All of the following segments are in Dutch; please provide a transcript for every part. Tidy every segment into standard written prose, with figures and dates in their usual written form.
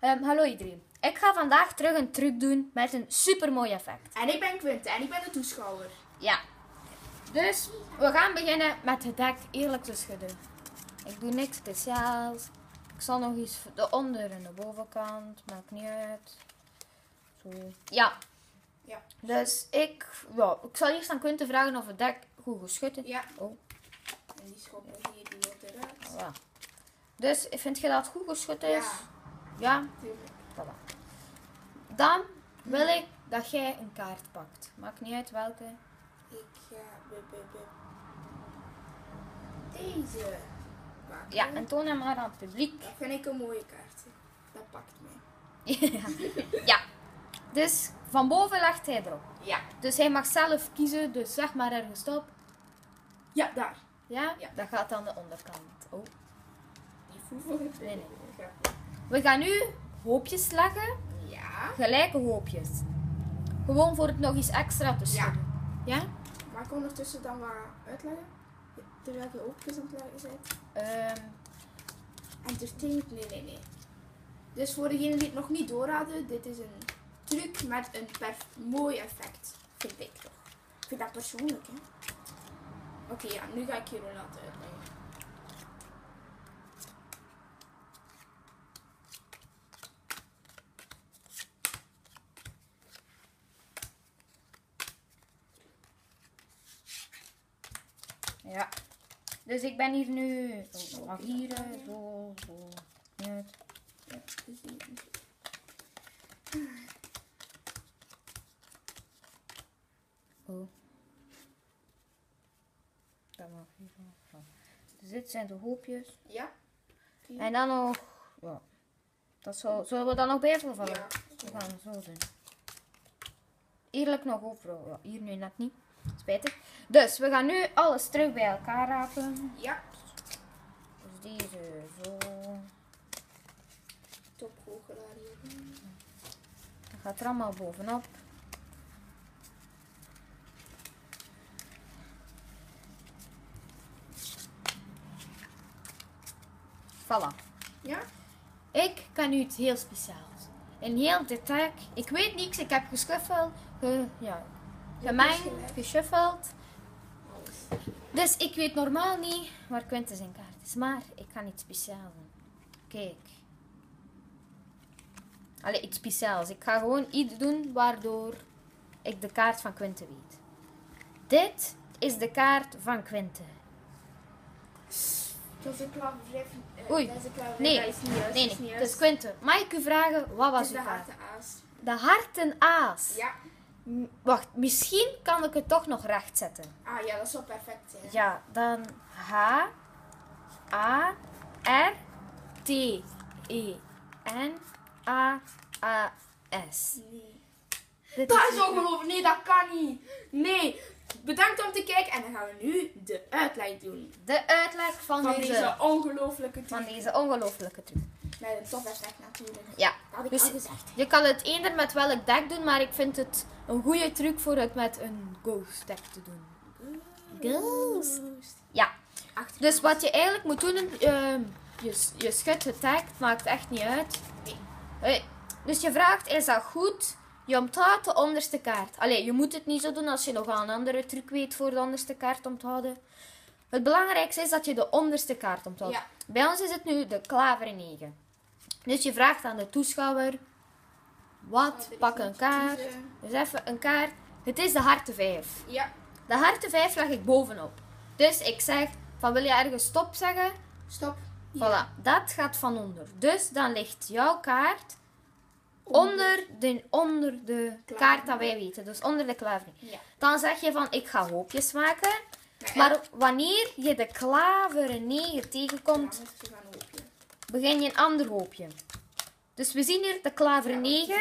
Hallo iedereen. Ik ga vandaag terug een truc doen met een super mooi effect. En ik ben Quinte en ik ben de toeschouwer. Ja. Dus we gaan beginnen met het dek eerlijk te schudden. Ik doe niks speciaals. Ik zal nog iets de onder- en de bovenkant. Maakt niet uit. Zo. Ja. Dus ik zal eerst aan Quinte vragen of het dek goed geschud is. Ja. Oh. En die schoppen hier, die wordt eruit. Voilà. Dus vind je dat het goed geschud is? Ja. Ja? Tuurlijk. Voilà. Dan wil ik dat jij een kaart pakt. Maakt niet uit welke. Ik ga deze pakken. Ja, en toon hem maar aan het publiek. Dat vind ik een mooie kaart. Dat pakt mij. Ja. Dus van boven legt hij erop. Ja. Dus hij mag zelf kiezen, dus zeg maar ergens op. Ja, daar. Ja? Ja. Dat gaat aan de onderkant. Oh. Die voeven. Nee. We gaan nu hoopjes leggen. Ja. Gelijke hoopjes. Gewoon voor het nog iets extra te schudden. Ja? Mag ik ondertussen dan wat uitleggen? Terwijl je oogjes aan het leggen bent. Entertainment? Nee. Dus voor degenen die het nog niet door hadden, dit is een truc met een mooi effect. Vind ik toch. Ik vind dat persoonlijk, hè. Oké, ja, nu ga ik jullie laten uitleggen. Ja. Dus ik ben hier nu. Mag hier, zo. Ja. Ja, dus die. Oh. Dat mag hier. Zo. Dus dit zijn de hoopjes. Ja. En dan nog. Ja. Zullen we dan nog bijvervallen? Ja. We gaan het zo doen. Eerlijk nog overal. Ja, hier nu net niet. Spijtig. Dus we gaan nu alles terug bij elkaar rapen. Ja. Dus deze zo. Topgoochelaar hier. Dat gaat er allemaal bovenop. Voilà. Ja? Ik kan nu iets heel speciaals. Een heel detail. Ik weet niks. Ik heb geschuffeld. Gemengd, geschuffeld. Alles. Dus ik weet normaal niet waar Quinte zijn kaart is. Maar ik ga iets speciaals doen. Kijk. Allee, iets speciaals. Ik ga gewoon iets doen waardoor ik de kaart van Quinte weet. Dit is de kaart van Quinte. Dat is een klavervrij. Oei. Dat is een klavervrij. Nee, Dat is niet juist. nee. Dat is niet Dus juist. Quinte, mag ik u vragen, wat Het was is uw de kaart? harten aas. De hartenaas. Ja. Wacht, misschien kan ik het toch nog recht zetten. Ah ja, dat zou perfect zijn. Ja, dan H, A, R, T, E, N, A, A, S. Nee. Dit Dat is ongelooflijk. Nee, dat kan niet. Nee. Bedankt om te kijken. En dan gaan we nu de uitleg doen. de uitleg van Deze ongelooflijke van truc. deze ongelofelijke truc. Met een tof effect natuurlijk. Ja, Dat had ik dus al gezegd. je kan het eender met welk deck doen, maar ik vind het een goede truc voor het met een ghost deck te doen. Ghost. Ja. Dus wat je eigenlijk moet doen, je schudt het deck, het maakt echt niet uit. Dus je vraagt, is dat goed? Je onthoudt de onderste kaart. Allee, je moet het niet zo doen als je nog wel een andere truc weet voor de onderste kaart onthouden. Het belangrijkste is dat je de onderste kaart onthoudt. Ja. Bij ons is het nu de klaver 9. Dus je vraagt aan de toeschouwer, pak een kaart. Dus even een kaart. Het is de harten 5. Ja. De harten 5 leg ik bovenop. Dus ik zeg, van wil je ergens stop zeggen? Stop. Voilà, dat gaat van onder. Dus dan ligt jouw kaart onder de kaart dat wij weten. Dus onder de klaver. Ja. Dan zeg je van, ik ga hoopjes maken. Ja. Maar wanneer je de klaver 9 tegenkomt, begin je een ander hoopje. Dus we zien hier de klaver 9.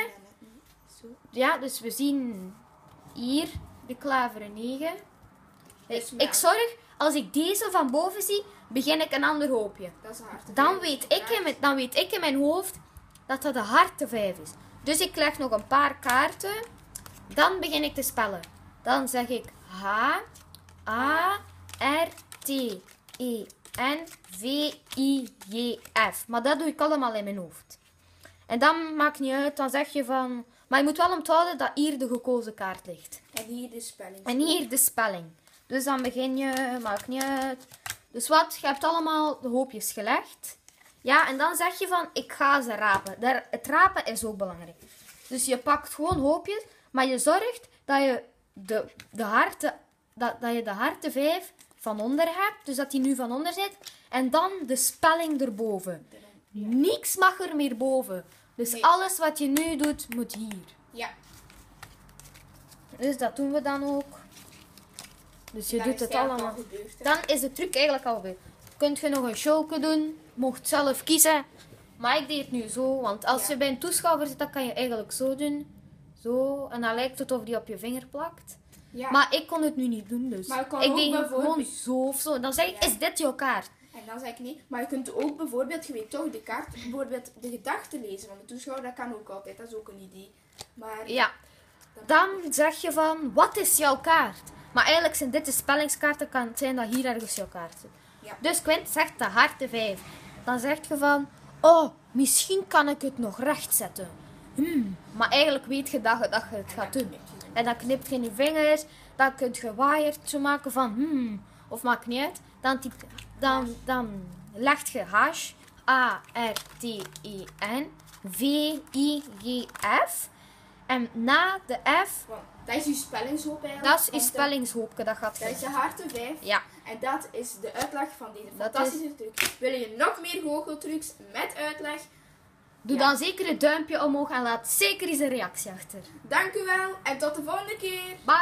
Zo. Ja, dus we zien hier de klaver 9. Dus Ik zorg, als ik deze van boven zie, begin ik een ander hoopje. Dat is hard. Dan weet ik in mijn hoofd dat dat de harten 5 is. Dus ik leg nog een paar kaarten. Dan begin ik te spellen. Dan zeg ik H, A, R, T, E, N, V, I, J, F. Maar dat doe ik allemaal in mijn hoofd. En dan maakt niet uit, dan zeg je van... Maar je moet wel onthouden dat hier de gekozen kaart ligt. En hier de spelling. En hier de spelling. Dus dan begin je, maakt niet uit. Dus wat, je hebt allemaal de hoopjes gelegd. Ja, en dan zeg je van, ik ga ze rapen. Het rapen is ook belangrijk. Dus je pakt gewoon hoopjes, maar je zorgt dat je de harten 5 van onder hebt. Dus dat die nu van onder zit. En dan de spelling erboven. Niks mag er meer boven. Dus Nee. alles wat je nu doet, moet hier. Ja. Dus dat doen we dan ook. Dus je Dan doet is het eigenlijk allemaal. al gebeurd, hè. Dan is de truc eigenlijk alweer. Kunt je nog een showke doen. Mocht zelf kiezen. Maar ik deed het nu zo. Want als Ja. je bij een toeschouwer zit, dan kan je eigenlijk zo doen. Zo. En dan lijkt het of die op je vinger plakt. Ja. Maar ik kon het nu niet doen. Dus Maar je kan ik ook deed bijvoorbeeld- gewoon zo of zo. Dan zeg ik, Ja. is dit jouw kaart? En dan zeg ik nee. Maar je kunt ook bijvoorbeeld, je weet toch, de kaart, bijvoorbeeld de gedachten lezen van de toeschouwer. Dat kan ook altijd. Dat is ook een idee. Maar Ja. Dan zeg je van, wat is jouw kaart? Maar eigenlijk zijn dit de spellingskaarten. Kan het zijn dat hier ergens jouw kaart zit. Ja. Dus Quint zegt de harten 5. Dan zeg je van, oh, misschien kan ik het nog recht zetten. Maar eigenlijk weet je dat je het gaat doen. En dan knip je in je vingers. Dan kun je waaiertje maken van, of maakt niet uit. Dan leg je hash, A-R-T-E-N, V-I-G-F. En na de F, Want dat is je spellingshoop eigenlijk. dat is je Want, spellingshoopje. Dat gaat Dat is je je. harten 5. Ja. En dat is de uitleg van deze Dat fantastische truc. Wil je nog meer goocheltrucs met uitleg? Doe Ja. dan zeker het duimpje omhoog en laat zeker eens een reactie achter. Dank u wel en tot de volgende keer. Bye!